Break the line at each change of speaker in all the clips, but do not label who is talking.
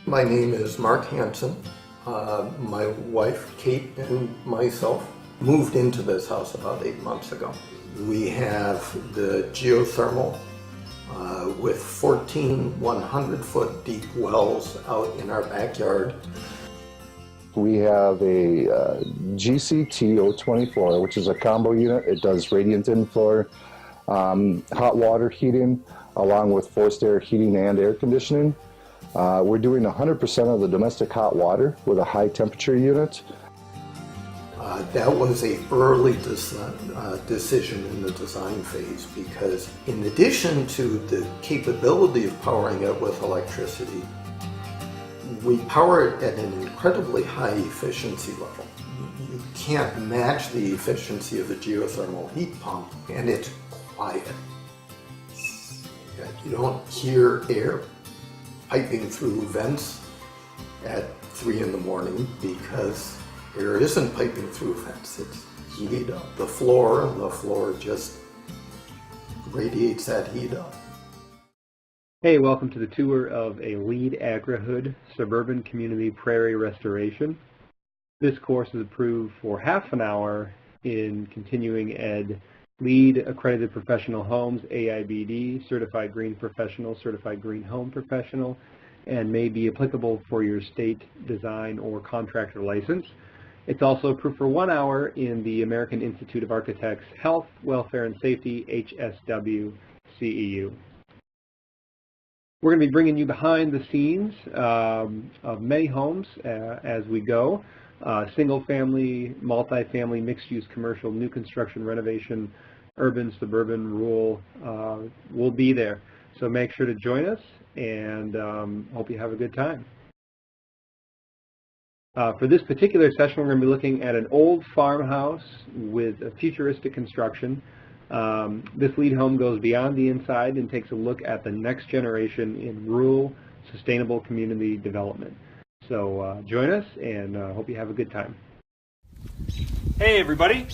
My name is Mark Hansen. My wife, Kate, and myself moved into this house about 8 months ago. We have the geothermal with 14 100-foot deep wells out in our backyard.
We have a GCT-024, which is a combo unit. It does radiant in-floor hot water heating along with forced air heating and air conditioning. We're doing 100% of the domestic hot water with a high temperature unit.
That was an early decision in the design phase because in addition to the capability of powering it with electricity, we power it at an incredibly high efficiency level. You can't match the efficiency of a geothermal heat pump, and it's quiet. You don't hear air piping through vents at 3 in the morning because air isn't piping through vents. It's heated up. The floor just radiates that heat up.
Hey, welcome to the tour of a LEED Agrihood Suburban Community Prairie Restoration. This course is approved for half an hour in continuing ed LEED Accredited Professional Homes, AIBD, Certified Green Professional, Certified Green Home Professional, and may be applicable for your state design or contractor license. It's also approved for 1 hour in the American Institute of Architects Health, Welfare, and Safety, HSW, CEU. We're going to be bringing you behind the scenes of many homes as we go. Single-family, multi-family, mixed-use, commercial, new construction, renovation, urban, suburban, rural, will be there. So make sure to join us, and hope you have a good time. For this particular session, we're going to be looking at an old farmhouse with a futuristic construction. This LEED home goes beyond the inside and takes a look at the next generation in rural, sustainable community development. So join us, and hope you have a good time.
Hey everybody,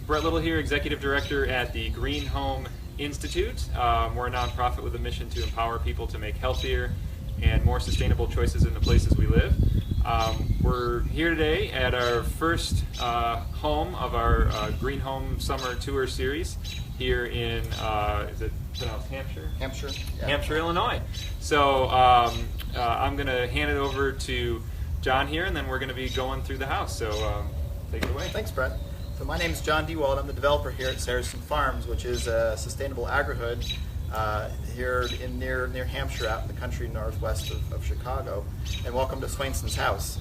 Brett Little here, Executive Director at the Green Home Institute. We're a nonprofit with a mission to empower people to make healthier and more sustainable choices in the places we live. We're here today at our first home of our Green Home Summer Tour Series here in, is it pronounced Hampshire?
Hampshire. Yeah.
Hampshire, Illinois. So I'm going to hand it over to John here, and then we're going to be going through the house. So take it away.
Thanks, Brett. So my name is John Dewald. I'm the developer here at Saracen Farms, which is a sustainable agrihood here near Hampshire, out in the country northwest of Chicago. And welcome to Swainson's house.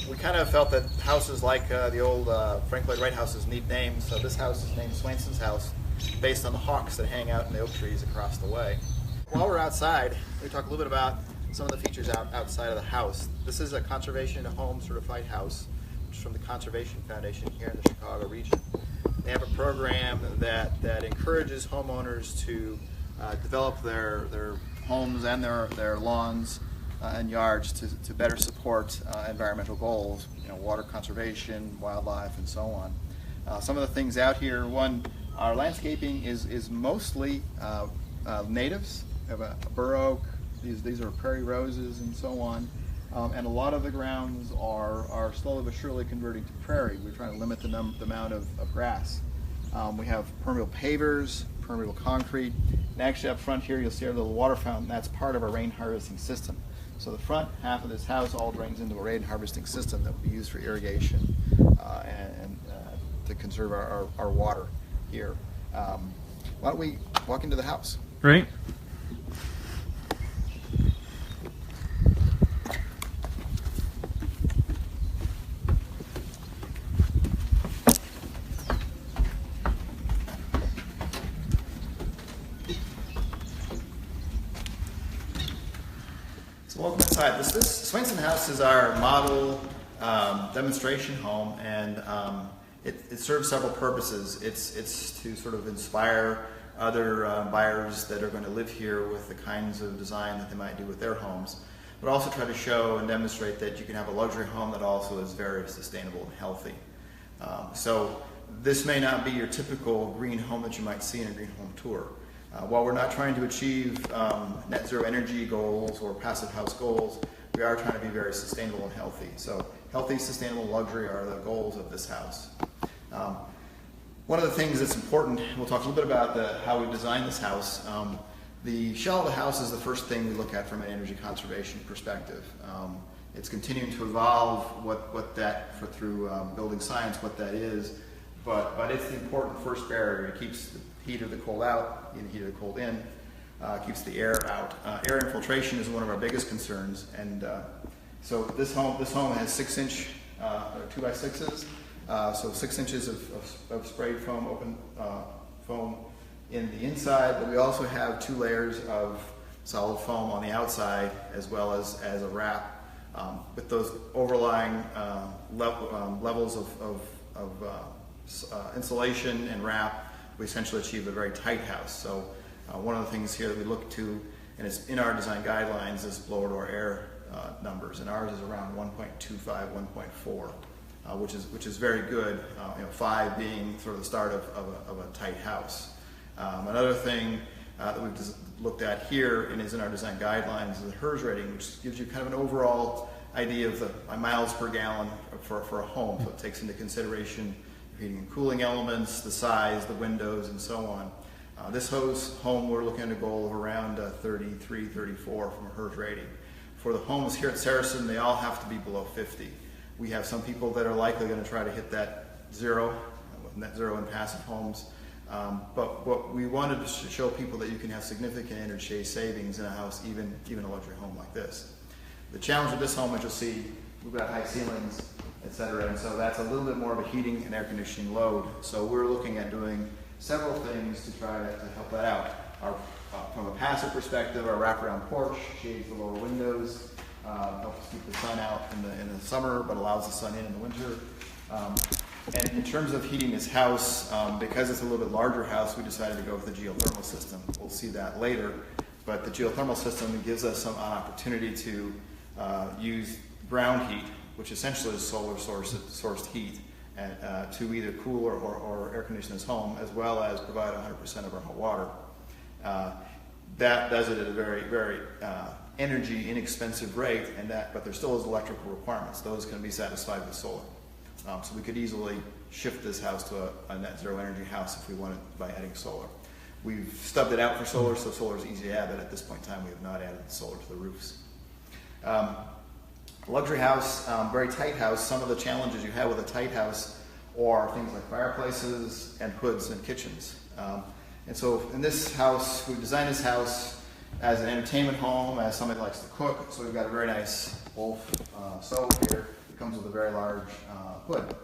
We kind of felt that houses like the old Frank Lloyd Wright houses need names, so this house is named Swainson's house based on the hawks that hang out in the oak trees across the way. While we're outside, we talk a little bit about some of the features outside of the house. This is a Conservation Home Certified house, which is from the Conservation Foundation here in the Chicago region. They have a program that encourages homeowners to develop their homes and their lawns and yards to better support environmental goals, water conservation, wildlife, and so on. Some of the things out here, one, our landscaping is mostly natives. We have a bur oak, these are prairie roses, and so on. And a lot of the grounds are slowly but surely converting to prairie. We're trying to limit the amount of grass. We have permeable pavers, permeable concrete. And actually up front here, you'll see our little water fountain. That's part of our rain harvesting system. So the front half of this house all drains into a rain harvesting system that will be used for irrigation and to conserve our water here. Why don't we walk into the house?
Right.
So welcome inside. This Swainson House is our model demonstration home, and it serves several purposes. It's to sort of inspire other buyers that are going to live here with the kinds of design that they might do with their homes, but also try to show and demonstrate that you can have a luxury home that also is very sustainable and healthy. So this may not be your typical green home that you might see in a green home tour. While we're not trying to achieve net zero energy goals or passive house goals, we are trying to be very sustainable and healthy. So healthy, sustainable, luxury are the goals of this house. One of the things that's important, we'll talk a little bit about how we designed this house. The shell of the house is the first thing we look at from an energy conservation perspective. It's continuing to evolve through building science, what that is, but it's the important first barrier. It keeps the heat of the cold out, the heat of the cold in, keeps the air out. Air infiltration is one of our biggest concerns, and so this home has 6-inch 2x6s, so 6 inches of sprayed foam, open foam in the inside, but we also have 2 layers of solid foam on the outside as well as a wrap. With those overlying levels of insulation and wrap, we essentially achieve a very tight house. So one of the things here that we look to, and it's in our design guidelines, is blower door air numbers, and ours is around 1.25, 1.4, which is very good. 5 being sort of the start of a tight house. Another thing that we've looked at here and is in our design guidelines is the HERS rating, which gives you kind of an overall idea of the miles per gallon for a home. So it takes into consideration heating and cooling elements, the size, the windows, and so on. This home, we're looking at a goal of around 33, 34 from a HERS rating. For the homes here at Saracen, they all have to be below 50. We have some people that are likely going to try to hit that zero, net zero in passive homes. But what we wanted to show people that you can have significant energy savings in a house, even a luxury home like this. The challenge with this home, as you'll see, we've got high ceilings, etc., and so that's a little bit more of a heating and air conditioning load. So we're looking at doing several things to try to help that out. From a passive perspective, our wraparound porch shades the lower windows, helps keep the sun out in the summer, but allows the sun in the winter. And in terms of heating this house, because it's a little bit larger house, we decided to go with the geothermal system. We'll see that later, but the geothermal system gives us some opportunity to use ground heat, which essentially is solar sourced heat, to either cool or air condition this home, as well as provide 100% of our hot water. That does it at a very, very energy inexpensive rate, but there still is electrical requirements. Those can be satisfied with solar. So we could easily shift this house to a net zero energy house if we wanted by adding solar. We've stubbed it out for solar, so solar is easy to add, but at this point in time we have not added solar to the roofs. Luxury house, very tight house. Some of the challenges you have with a tight house are things like fireplaces and hoods and kitchens. And so in this house, we've designed this house as an entertainment home, as somebody likes to cook. So we've got a very nice Wolf stove here. It comes with a very large hood.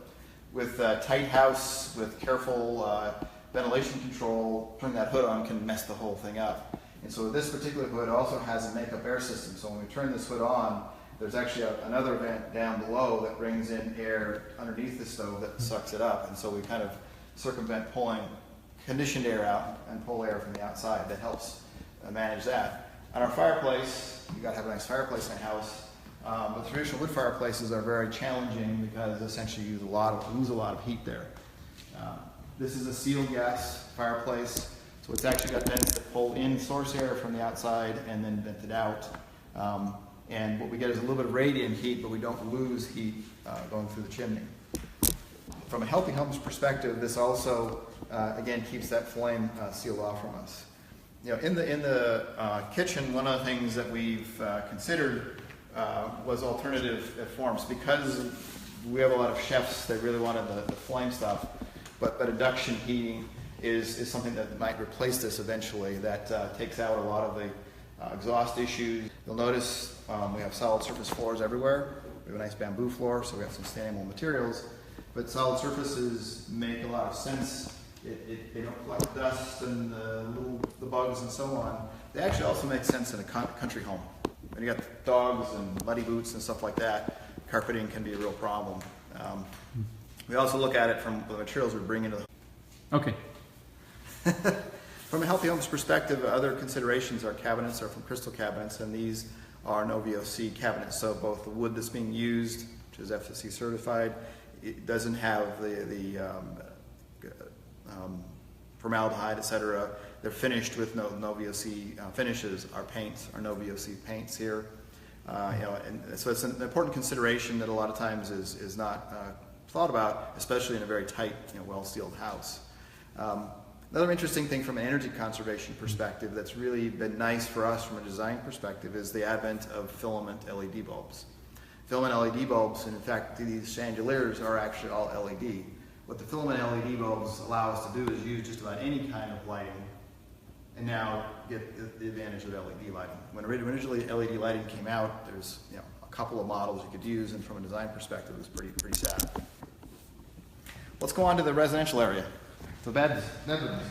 With a tight house, with careful ventilation control, turning that hood on can mess the whole thing up. And so this particular hood also has a makeup air system. So when we turn this hood on, there's actually another vent down below that brings in air underneath the stove that sucks it up. And so we kind of circumvent pulling conditioned air out and pull air from the outside. That helps manage that. On our fireplace, you got to have a nice fireplace in a house. But traditional wood fireplaces are very challenging because essentially you lose a lot of heat there. This is a sealed gas fireplace, so it's actually got vents that pull in source air from the outside and then vent it out. And what we get is a little bit of radiant heat, but we don't lose heat going through the chimney. From a healthy homes perspective, this also again keeps that flame sealed off from us. In the kitchen, one of the things that we've considered was alternative forms, because we have a lot of chefs that really wanted the flame stuff, but induction heating is something that might replace this eventually. That takes out a lot of the exhaust issues. You'll notice we have solid surface floors everywhere. We have a nice bamboo floor, so we have some sustainable materials, but solid surfaces make a lot of sense. They don't collect dust and the bugs and so on. They actually also make sense in a country home. When you got dogs and muddy boots and stuff like that, carpeting can be a real problem. We also look at it from the materials we bring into the home.
Okay.
From a healthy homes perspective, other considerations are cabinets are from crystal cabinets, and these are no VOC cabinets. So both the wood that's being used, which is FSC certified, it doesn't have the formaldehyde, etc. They're finished with no VOC finishes. Our paints are no VOC paints here. And so it's an important consideration that a lot of times is not thought about, especially in a very tight, well-sealed house. Another interesting thing from an energy conservation perspective that's really been nice for us from a design perspective is the advent of filament LED bulbs. Filament LED bulbs, and in fact these chandeliers are actually all LED. What the filament LED bulbs allow us to do is use just about any kind of lighting and now get the advantage of LED lighting. When originally LED lighting came out, there's a couple of models you could use, and from a design perspective it was pretty sad. Let's go on to the residential area. The bedrooms.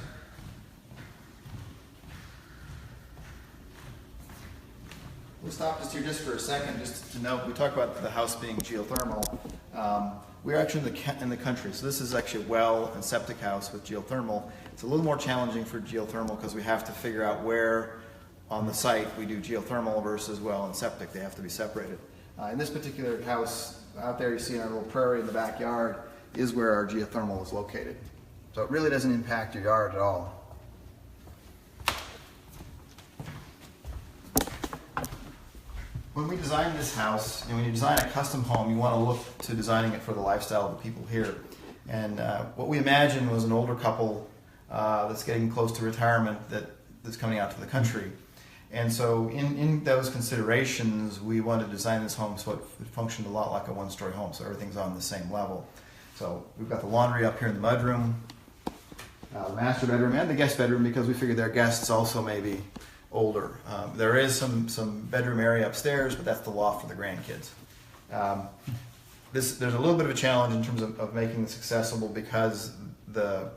We'll stop just for a second, just to note, we talked about the house being geothermal. We're actually in the country, so this is actually a well and septic house with geothermal. It's a little more challenging for geothermal because we have to figure out where on the site we do geothermal versus well and septic. They have to be separated. In this particular house, out there you see our little prairie in the backyard is where our geothermal is located. So it really doesn't impact your yard at all. When we design this house, and when you design a custom home, you want to look to designing it for the lifestyle of the people here. And what we imagined was an older couple that's getting close to retirement that's coming out to the country. And so in those considerations, we wanted to design this home so it functioned a lot like a one-story home, so everything's on the same level. So we've got the laundry up here in the mudroom, the master bedroom, and the guest bedroom, because we figured their guests also may be older. There is some bedroom area upstairs, but that's the loft for the grandkids. There's a little bit of a challenge in terms of making this accessible because the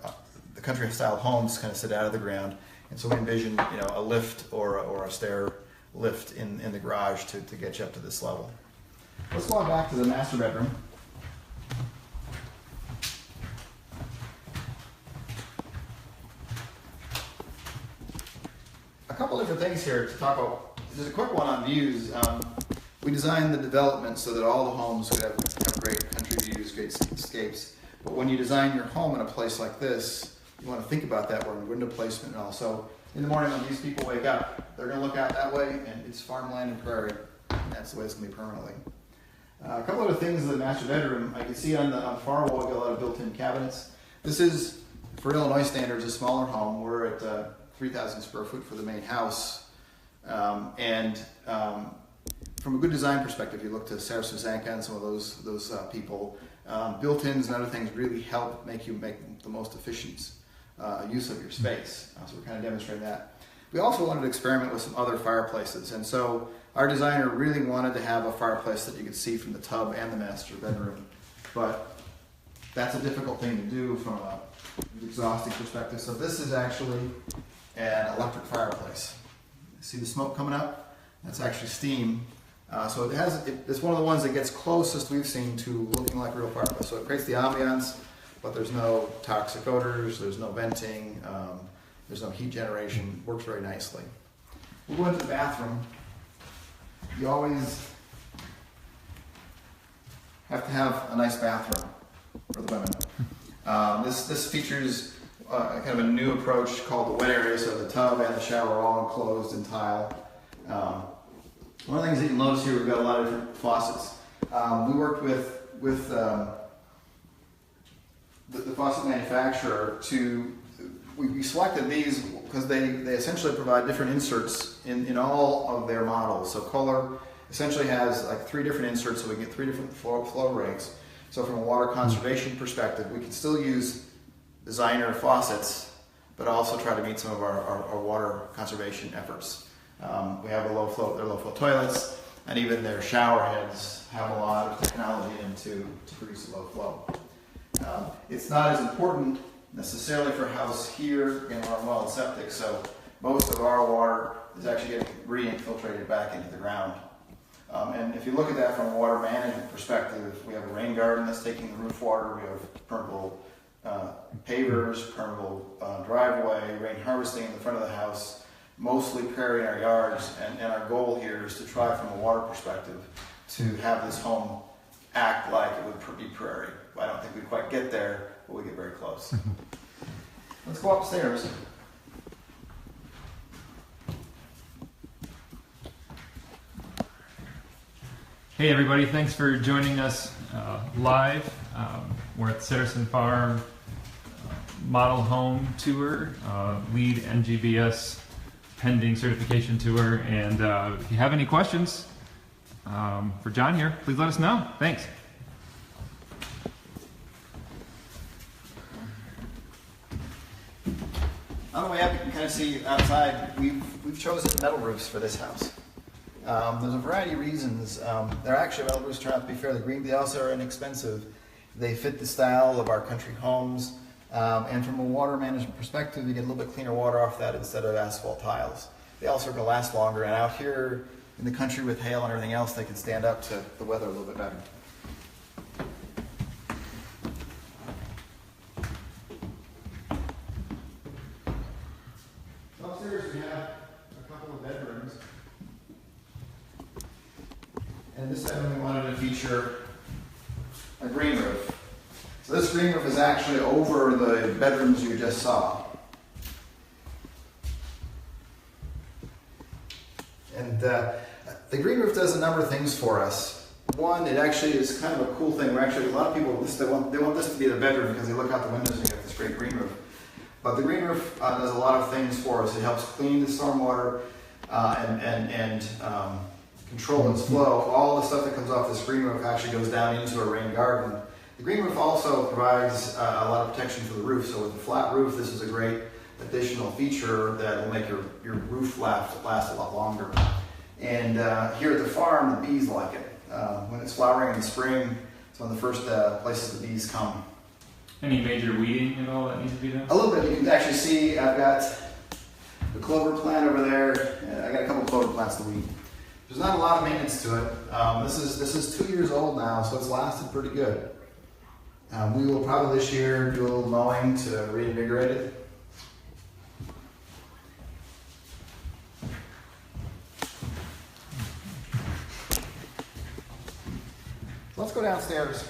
country style homes kind of sit out of the ground, and so we envision a lift or a stair lift in the garage to get you up to this level. Let's go back to the master bedroom. A couple different things here to talk about. There's a quick one on views. We designed the development so that all the homes would have great country views, great escapes. But when you design your home in a place like this, you want to think about that window placement and all. So in the morning when these people wake up, they're going to look out that way, and it's farmland and prairie. And that's the way it's going to be permanently. A couple other things in the master bedroom. I can see on the far wall, you got a lot of built-in cabinets. This is, for Illinois standards, a smaller home. We're at 3,000 square foot for the main house. From a good design perspective, you look to Sarah Suzanka and some of those people, built-ins and other things really help make the most efficient use of your space. So we're kind of demonstrating that. We also wanted to experiment with some other fireplaces, and so our designer really wanted to have a fireplace that you could see from the tub and the master bedroom, but that's a difficult thing to do from an exhausting perspective. So this is actually an electric fireplace. See the smoke coming up? That's actually steam. So it's one of the ones that gets closest we've seen to looking like a real fireplace. So it creates the ambiance, but there's no toxic odors, there's no venting, there's no heat generation. Works very nicely. We'll go into the bathroom. You always have to have a nice bathroom for the women. This features kind of a new approach called the wet area, so the tub and the shower are all enclosed in tile. One of the things that you'll notice here, we've got a lot of different faucets. We worked with the faucet manufacturer we selected these because they essentially provide different inserts in all of their models. So Kohler essentially has like 3 different inserts, so we get 3 different flow rates. So from a water conservation perspective, we can still use designer faucets, but also try to meet some of our water conservation efforts. We have their low flow toilets, and even their shower heads have a lot of technology to produce a low flow. It's not as important necessarily for a house here in our well and septic, so most of our water is actually getting re-infiltrated back into the ground. And if you look at that from a water management perspective, we have a rain garden that's taking the roof water, we have permeable pavers, permeable driveway, rain harvesting in the front of the house, mostly prairie in our yards, and our goal here is to try from a water perspective to have this home act like it would be prairie. I don't think we quite get there, but we get very close. Let's go upstairs.
Hey everybody, thanks for joining us live. We're at Saracen Farm Model Home Tour, LEED NGBS pending certification tour, and if you have any questions for John here, please let us know. Thanks.
On the way up, you can kind of see outside, we've chosen metal roofs for this house. There's a variety of reasons. They're actually, metal roofs turn out to be fairly green, but they also are inexpensive. They fit the style of our country homes, and from a water management perspective, you get a little bit cleaner water off that instead of asphalt tiles. They also are going to last longer, and out here in the country with hail and everything else, they can stand up to the weather a little bit better. Upstairs we have a couple of bedrooms. And this time we wanted to feature a green roof. So this green roof is actually over the bedrooms you just saw. And the green roof does a number of things for us. One, it actually is kind of a cool thing. We're actually, a lot of people, they want this to be the bedroom because they look out the windows and you get this great green roof. But the green roof does a lot of things for us. It helps clean the stormwater and control its flow. All the stuff that comes off this green roof actually goes down into a rain garden. The green roof also provides a lot of protection for the roof. So with a flat roof, this is a great additional feature that will make your roof last a lot longer. And here at the farm, the bees like it. When it's flowering in the spring, it's one of the first places the bees come.
Any major weeding at all that needs to be done?
A little bit. You can actually see I've got the clover plant over there. I got a couple of clover plants to weed. There's not a lot of maintenance to it. This is 2 years old now, so it's lasted pretty good. We will probably this year do a little mowing to reinvigorate it. So let's go downstairs.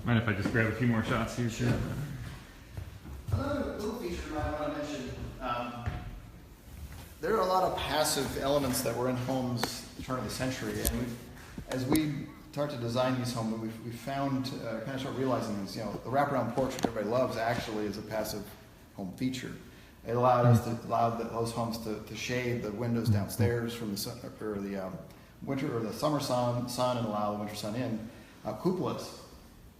Mind if I just grab a few more shots here?
Sure. Another little feature I might want to mention. There are a lot of passive elements that were in homes at the turn of the century, and as we start to design these homes, we found, kind of start realizing this, the wraparound porch that everybody loves actually is a passive home feature. It allowed us to allow those homes to shade the windows downstairs from the sun, or the winter or the summer sun and allow the winter sun in. Cupolas.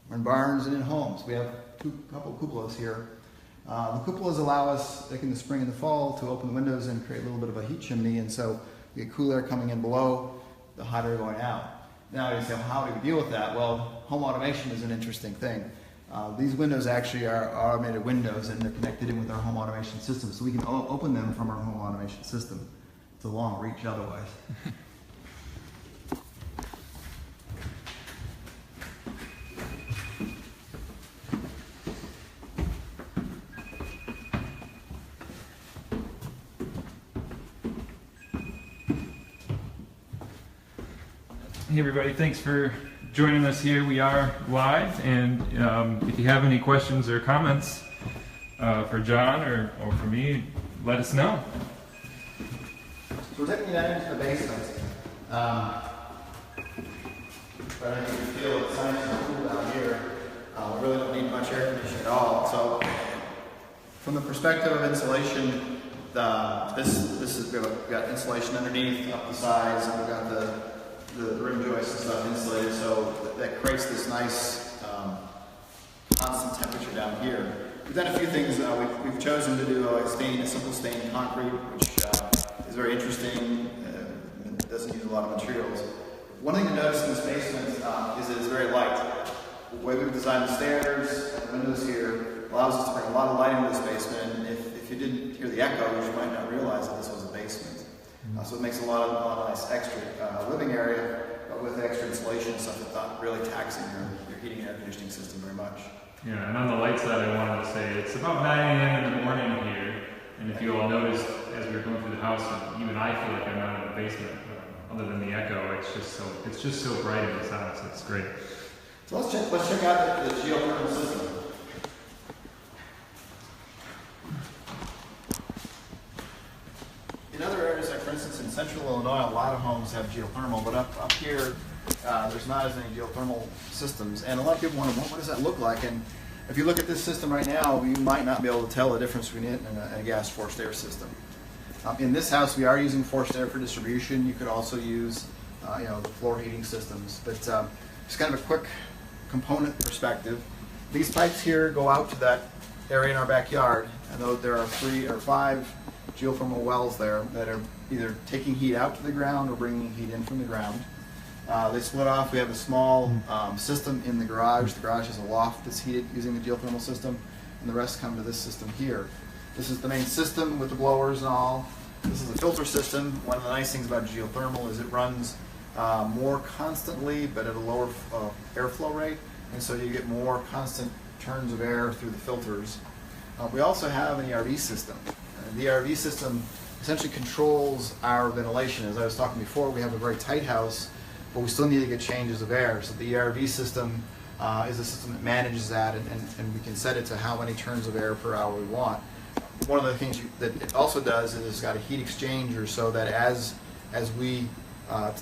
We're in barns and in homes. We have a couple of cupolas here. The cupolas allow us, like in the spring and the fall, to open the windows and create a little bit of a heat chimney, and so we get cool air coming in below, the hot air going out. Now you say, well, how do we deal with that? Well, home automation is an interesting thing. These windows actually are automated windows, and they're connected in with our home automation system, so we can open them from our home automation system. It's a long reach otherwise.
Hey everybody, thanks for joining us here. We are live, and if you have any questions or comments for John or for me, let us know.
So we're taking you down into the basement. But I think you feel it's nice and cool down here. We really don't need much air conditioning at all. So from the perspective of insulation, we've got insulation underneath, up the sides, and we've got the rim joists and stuff insulated, so that creates this nice constant temperature down here. We've done a few things. We've chosen to do a simple stained concrete, which is very interesting. It doesn't use a lot of materials. One thing to notice in this basement is that it's very light. The way we've designed the stairs and the windows here allows us to bring a lot of light into this basement. And if you didn't hear the echoes, you might not realize that this was a basement. So it makes a lot of nice extra living area, but with extra insulation and stuff that's not really taxing your heating and air conditioning system very much.
Yeah, and on the light side, I wanted to say it's about 9 a.m. in the morning here, and if you all noticed as we were going through the house, even I feel like I'm not in the basement. Other than the echo, it's just so bright in this house. It's great.
So let's check out the geothermal system. In other areas, like for instance in central Illinois, a lot of homes have geothermal, but up here, there's not as many geothermal systems. And a lot of people wonder, what does that look like? And if you look at this system right now, you might not be able to tell the difference between it and a gas forced air system. In this house, we are using forced air for distribution. You could also use, the floor heating systems. But just kind of a quick component perspective. These pipes here go out to that area in our backyard, and there are 3 or 5 geothermal wells there that are either taking heat out to the ground or bringing heat in from the ground. They split off. We have a small system in the garage. The garage has a loft that's heated using the geothermal system, and the rest come to this system here. This is the main system with the blowers and all. This is a filter system. One of the nice things about geothermal is it runs more constantly, but at a lower airflow rate, and so you get more constant turns of air through the filters. We also have an ERV system. The ERV system essentially controls our ventilation. As I was talking before, we have a very tight house, but we still need to get changes of air. So the ERV system is a system that manages that, and we can set it to how many turns of air per hour we want. One of the things that it also does is it's got a heat exchanger, so that as we,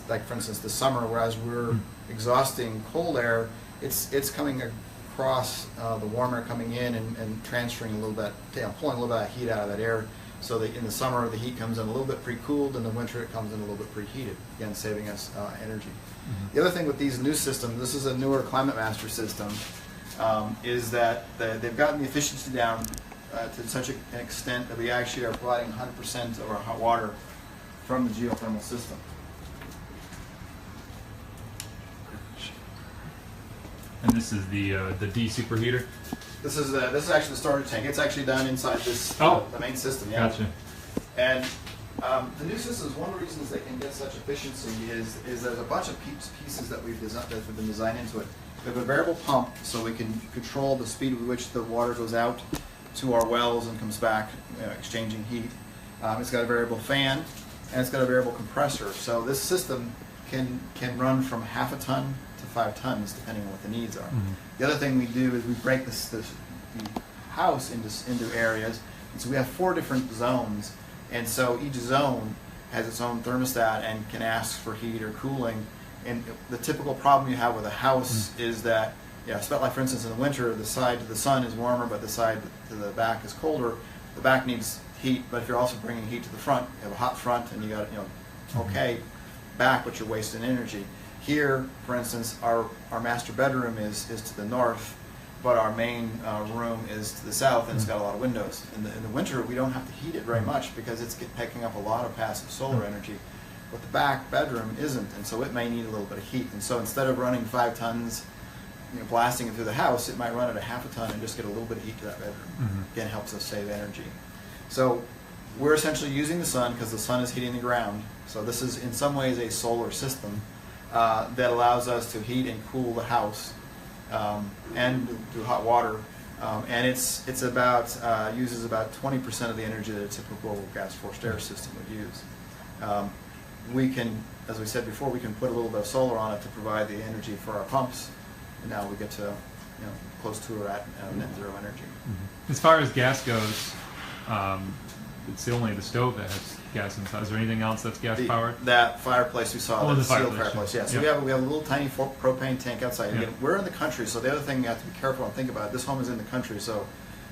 like for instance this summer, whereas we're exhausting cold air, it's coming across the warm air coming in and transferring a little bit, pulling a little bit of heat out of that air, so that in the summer the heat comes in a little bit pre-cooled, and in the winter it comes in a little bit preheated, again saving us energy. The other thing with these new systems, this is a newer Climate Master system, is that they've gotten the efficiency down to such an extent that we actually are providing 100% of our hot water from the geothermal system.
And this is the de-superheater?
This is actually the storage tank. It's actually done inside this the main system. Yeah.
Gotcha.
And the new systems, one of the reasons they can get such efficiency is there's a bunch of pieces that we've been designed into it. We have a variable pump, so we can control the speed with which the water goes out to our wells and comes back, exchanging heat. It's got a variable fan, and it's got a variable compressor. So this system can run from half a ton to 5 tons, depending on what the needs are. The other thing we do is we break the house into areas, and so we have 4 different zones, and so each zone has its own thermostat and can ask for heat or cooling. And the typical problem you have with a house is that, like for instance in the winter, the side to the sun is warmer, but the side to the back is colder. The back needs heat, but if you're also bringing heat to the front, you have a hot front, and you got okay back, but you're wasting energy. Here, for instance, our master bedroom is to the north, but our main room is to the south, and it's got a lot of windows. In the winter, we don't have to heat it very much because it's picking up a lot of passive solar energy. But the back bedroom isn't, and so it may need a little bit of heat. And so instead of running 5 tons, blasting it through the house, it might run at a half a ton and just get a little bit of heat to that bedroom. Again, it helps us save energy. So we're essentially using the sun because the sun is heating the ground. So this is in some ways a solar system that allows us to heat and cool the house and do hot water. And it's about uses about 20% of the energy that a typical gas forced air system would use. We can, as we said before, we can put a little bit of solar on it to provide the energy for our pumps, and now we get to close to or at net zero energy.
As far as gas goes, it's only the stove that has gas inside. Is there anything else that's gas powered?
That fireplace we saw, the sealed fireplace. Yeah. So
Yep.
we have a little tiny propane tank outside.
Yep.
Again, we're in the country, so the other thing you have to be careful and think about. This home is in the country, so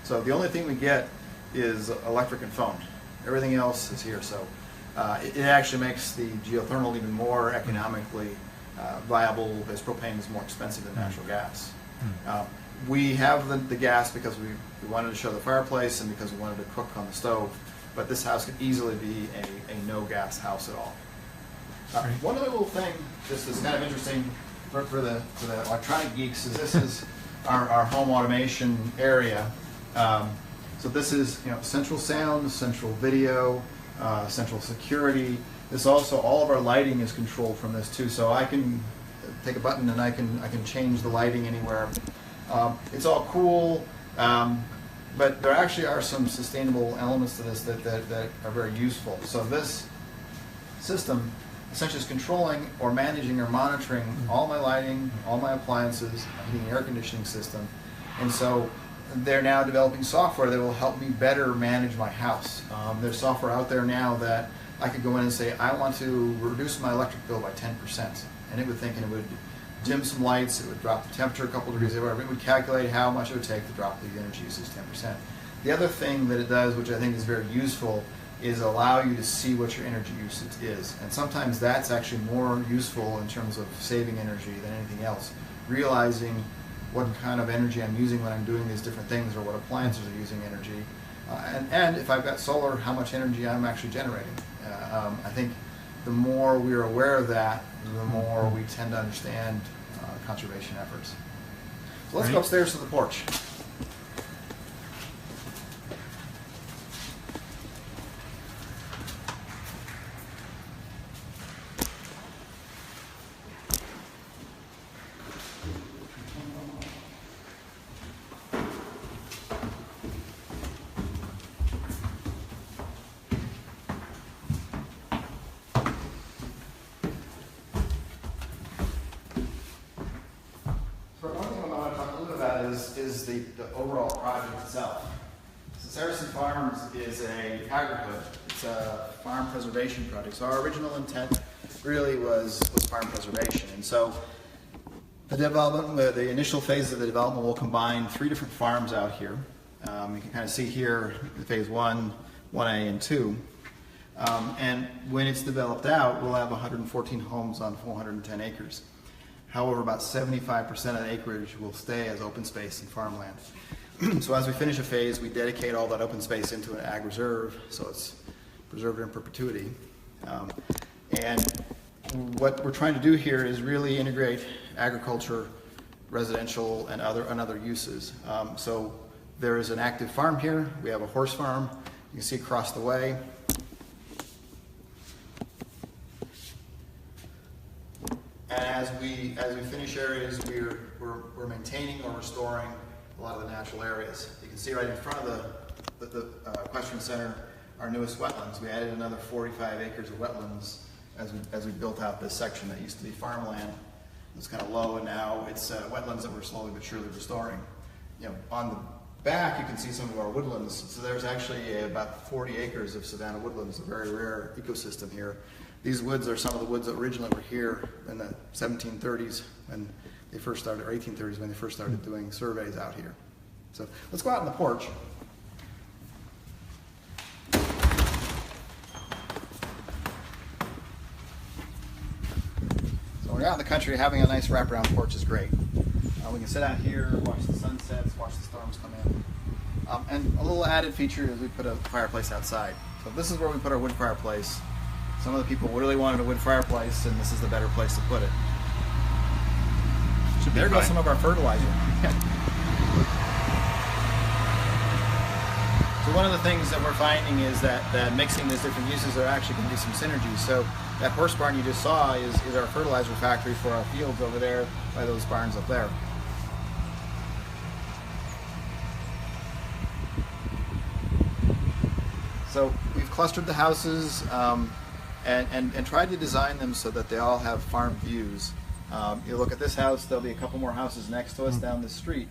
the only thing we get is electric and phone. Everything else is here. So it actually makes the geothermal even more economically viable, because propane is more expensive than natural gas. We have the gas because we wanted to show the fireplace and because we wanted to cook on the stove, but this house could easily be a no gas house at all. One other little thing, this is kind of interesting for the electronic geeks, is this is our home automation area. So this is central sound, central video, central security. This also, all of our lighting is controlled from this too. So I can take a button and I can change the lighting anywhere. It's all cool, but there actually are some sustainable elements to this that are very useful. So this system essentially is controlling or managing or monitoring all my lighting, all my appliances, my heating and air conditioning system. And so they're now developing software that will help me better manage my house. There's software out there now that I could go in and say, I want to reduce my electric bill by 10%. And it would think, and it would dim some lights, it would drop the temperature a couple degrees, whatever. It would calculate how much it would take to drop the energy usage 10%. The other thing that it does, which I think is very useful, is allow you to see what your energy usage is. And sometimes that's actually more useful in terms of saving energy than anything else. Realizing what kind of energy I'm using when I'm doing these different things, or what appliances are using energy. And if I've got solar, how much energy I'm actually generating. I think the more we're aware of that, the more we tend to understand conservation efforts. So let's go upstairs to the porch. Is the overall project itself. So Saracen Farms is a Agrihood. It's a farm preservation project. So our original intent really was farm preservation. And so the development, the initial phase of the development will combine 3 different farms out here. You can kind of see here phase 1, 1A, and 2. And when it's developed out, we'll have 114 homes on 410 acres. However, about 75% of the acreage will stay as open space and farmland. So as we finish a phase, we dedicate all that open space into an ag reserve, so it's preserved in perpetuity. And what we're trying to do here is really integrate agriculture, residential, and other uses. So there is an active farm here. We have a horse farm. You can see across the way. And as we finish areas, we're maintaining or restoring a lot of the natural areas. You can see right in front of the Equestrian Center, our newest wetlands. We added another 45 acres of wetlands as we built out this section that used to be farmland. It was kind of low, and now it's wetlands that we're slowly but surely restoring. You know, on the back you can see some of our woodlands. So there's actually about 40 acres of savanna woodlands, a very rare ecosystem here. These woods are some of the woods that originally were here in the 1730s when they first started, or 1830s when they first started doing surveys out here. So let's go out on the porch. So when you're out in the country, having a nice wraparound porch is great. We can sit out here, watch the sunsets, watch the storms come in. And a little added feature is we put a fireplace outside. So this is where we put our wood fireplace. Some of the people really wanted a wood fireplace, and this is the better place to put it. There goes some of our fertilizer. So one of the things that we're finding is that mixing these different uses, there actually can be some synergy. So that horse barn you just saw is our fertilizer factory for our fields over there by those barns up there. So we've clustered the houses and tried to design them so that they all have farm views. You look at this house, there'll be a couple more houses next to us down the street.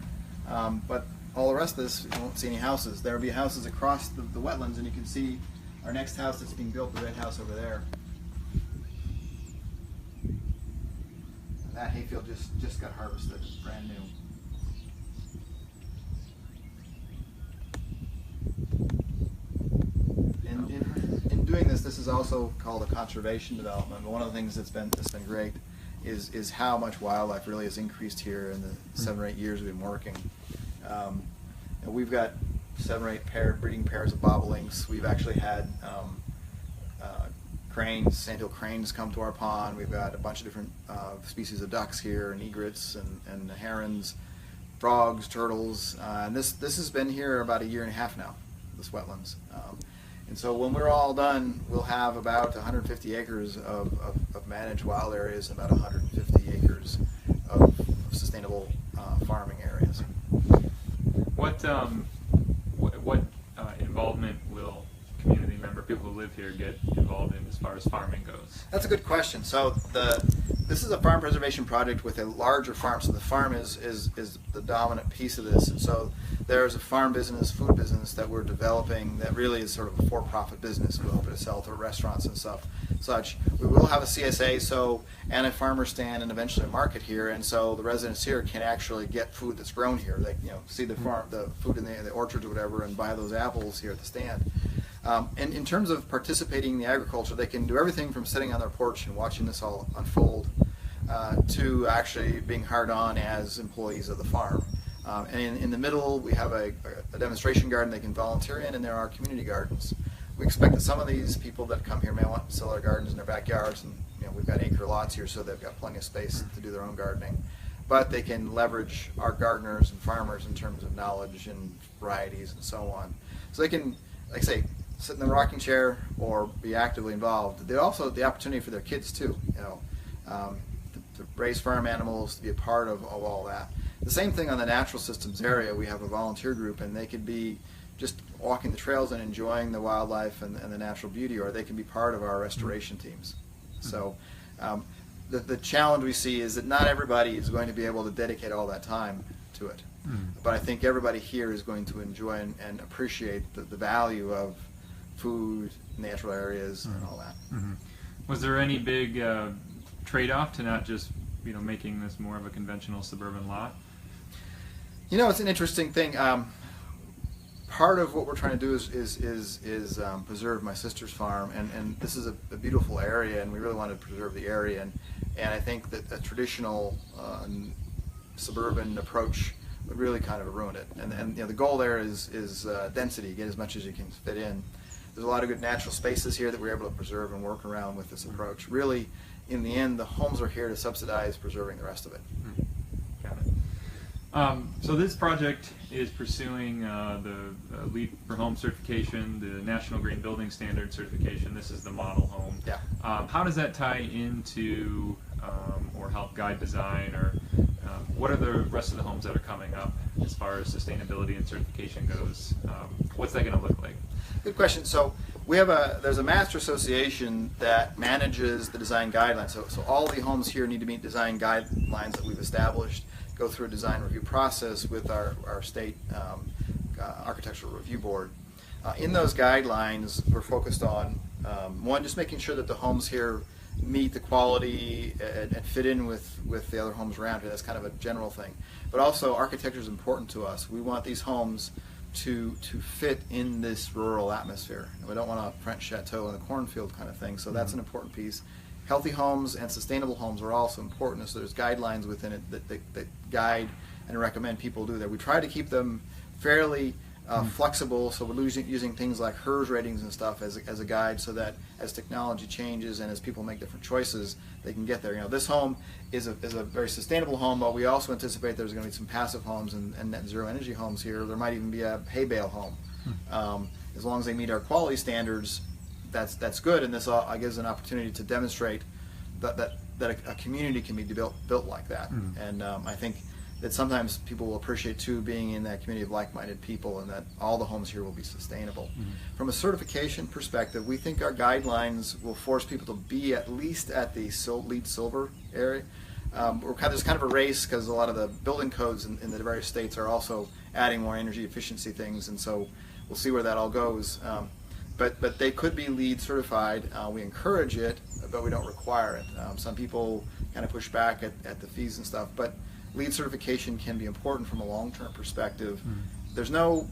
But all the rest of this, you won't see any houses. There'll be houses across the wetlands, and you can see our next house that's being built, the red house over there. And that hayfield just got harvested, brand new. In doing this is also called a conservation development. But one of the things that's been great is how much wildlife really has increased here in the 7 or 8 years we've been working. And we've got 7 or 8 breeding pairs of bobolinks. We've actually had cranes, sandhill cranes, come to our pond. We've got a bunch of different species of ducks here, and egrets, and herons, frogs, turtles. And this has been here about 1.5 years now, this wetlands. And so when we're all done, we'll have about 150 acres of managed wild areas and about 150 acres of sustainable farming areas.
What involvement will community member people who live here get involved in as far as farming goes?
That's a good question. So this is a farm preservation project with a larger farm. So the farm is the dominant piece of this. And so there's a farm business, food business that we're developing that really is sort of a for-profit business. We're hoping to sell to restaurants and such. We will have a CSA and a farmer stand and eventually a market here. And so the residents here can actually get food that's grown here. They see the farm, the food in the orchards or whatever, and buy those apples here at the stand. And in terms of participating in the agriculture, they can do everything from sitting on their porch and watching this all unfold to actually being hired on as employees of the farm. And in the middle, we have a demonstration garden they can volunteer in, and there are community gardens. We expect that some of these people that come here may want to sell their gardens in their backyards, and we've got acre lots here, so they've got plenty of space to do their own gardening. But they can leverage our gardeners and farmers in terms of knowledge and varieties and so on. So they can, like I say, sit in the rocking chair or be actively involved. They also have the opportunity for their kids too, to raise farm animals, to be a part of all that. The same thing on the natural systems area. We have a volunteer group, and they could be just walking the trails and enjoying the wildlife and the natural beauty, or they can be part of our restoration teams. So the challenge we see is that not everybody is going to be able to dedicate all that time to it. But I think everybody here is going to enjoy and appreciate the value of food, natural areas, and all that.
Was there any big trade-off to not just making this more of a conventional suburban lot?
It's an interesting thing. Part of what we're trying to do is preserve my sister's farm, and this is a beautiful area, and we really want to preserve the area, and I think that a traditional suburban approach would really kind of ruin it. And the goal there is density, get as much as you can fit in. There's a lot of good natural spaces here that we're able to preserve and work around with this approach. Really, in the end, the homes are here to subsidize preserving the rest of it.
Got it. So this project is pursuing the LEED for Home certification, the National Green Building Standard certification. This is the model home.
Yeah.
How does that tie into or help guide design, or what are the rest of the homes that are coming up as far as sustainability and certification goes? What's that going to look like?
Good question. So we have there's a master association that manages the design guidelines. So all the homes here need to meet design guidelines that we've established, go through a design review process with our state architectural review board. In those guidelines, we're focused on one, just making sure that the homes here meet the quality and fit in with the other homes around here. That's kind of a general thing. But also, architecture is important to us. We want these homes to fit in this rural atmosphere. And we don't want a French chateau in the cornfield kind of thing, so that's an important piece. Healthy homes and sustainable homes are also important, so there's guidelines within it that guide and recommend people do that. We try to keep them fairly flexible, so we're using things like HERS ratings and stuff as a guide, so that as technology changes and as people make different choices, they can get there. This home is a very sustainable home, but we also anticipate there's going to be some passive homes and net zero energy homes here. There might even be a hay bale home. As long as they meet our quality standards, that's good, and this gives an opportunity to demonstrate that a community can be built like that. And I think that sometimes people will appreciate too being in that community of like-minded people, and that all the homes here will be sustainable. From a certification perspective, we think our guidelines will force people to be at least at the LEED Silver area. There's kind of a race because a lot of the building codes in the various states are also adding more energy efficiency things, and so we'll see where that all goes. But they could be LEED certified. We encourage it, but we don't require it. Some people kind of push back at the fees and stuff, but LEED certification can be important from a long-term perspective. There's no,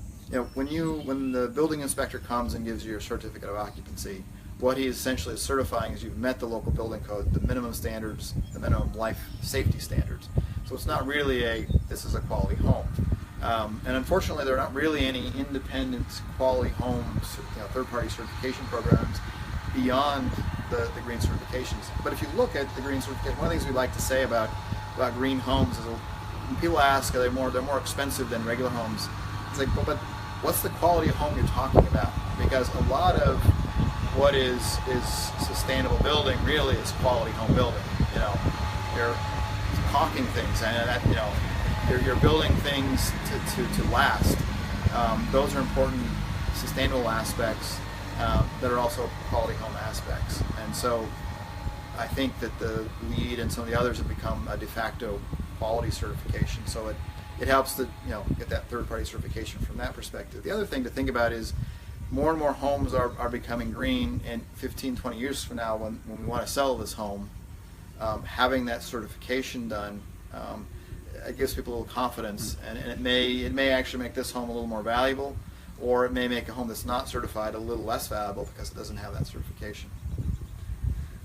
when the building inspector comes and gives you your certificate of occupancy, what he essentially is certifying is you've met the local building code, the minimum standards, the minimum life safety standards. So it's not really this is a quality home. And unfortunately, there are not really any independent quality homes, third-party certification programs beyond the green certifications. But if you look at the green certification, one of the things we like to say about green homes is when people ask, they're more expensive than regular homes. It's like, but what's the quality of home you're talking about? Because a lot of what is sustainable building really is quality home building. You're caulking things, and that you're building things to last. Those are important sustainable aspects. that are also quality home aspects. And so I think that the LEED and some of the others have become a de facto quality certification. So it helps to get that third-party certification from that perspective. The other thing to think about is more and more homes are becoming green, and 15, 20 years from now, when we want to sell this home, having that certification done, it gives people a little confidence, and it may actually make this home a little more valuable, or it may make a home that's not certified a little less valuable because it doesn't have that certification.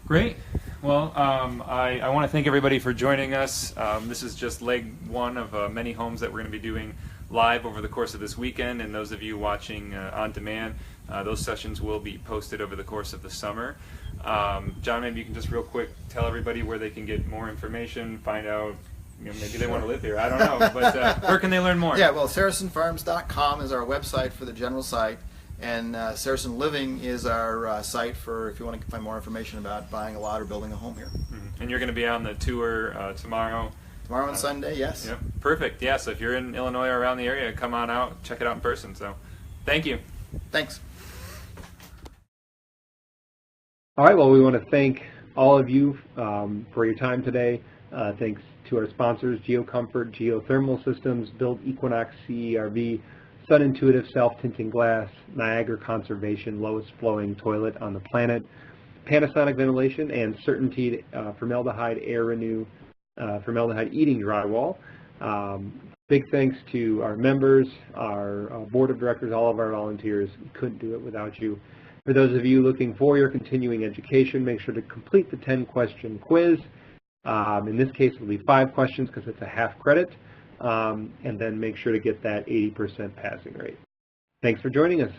Great. Well, I want to thank everybody for joining us. This is just leg one of many homes that we're going to be doing live over the course of this weekend, and those of you watching on demand, those sessions will be posted over the course of the summer. John, maybe you can just real quick tell everybody where they can get more information, find out, maybe they want to live here, I don't know, but where can they learn more?
Yeah, well, SaracenFarms.com is our website for the general site, and Saracen Living is our site for if you want to find more information about buying a lot or building a home here.
Mm-hmm. And you're going to be on the tour tomorrow?
Tomorrow and Sunday, yes.
Yep. Perfect. Yeah, so if you're in Illinois or around the area, come on out, check it out in person. So thank you.
Thanks.
All right, well, we want to thank all of you for your time today. Thanks to our sponsors, GeoComfort, Geothermal Systems, Build Equinox CERV, Sun Intuitive Self-Tinting Glass, Niagara Conservation, lowest flowing toilet on the planet, Panasonic Ventilation, and Certainty Formaldehyde Air Renew, Formaldehyde Eating Drywall. Big thanks to our members, our board of directors, all of our volunteers. We couldn't do it without you. For those of you looking for your continuing education, make sure to complete the 10-question quiz. In this case, it'll be 5 questions because it's a half credit. And then make sure to get that 80% passing rate. Thanks for joining us.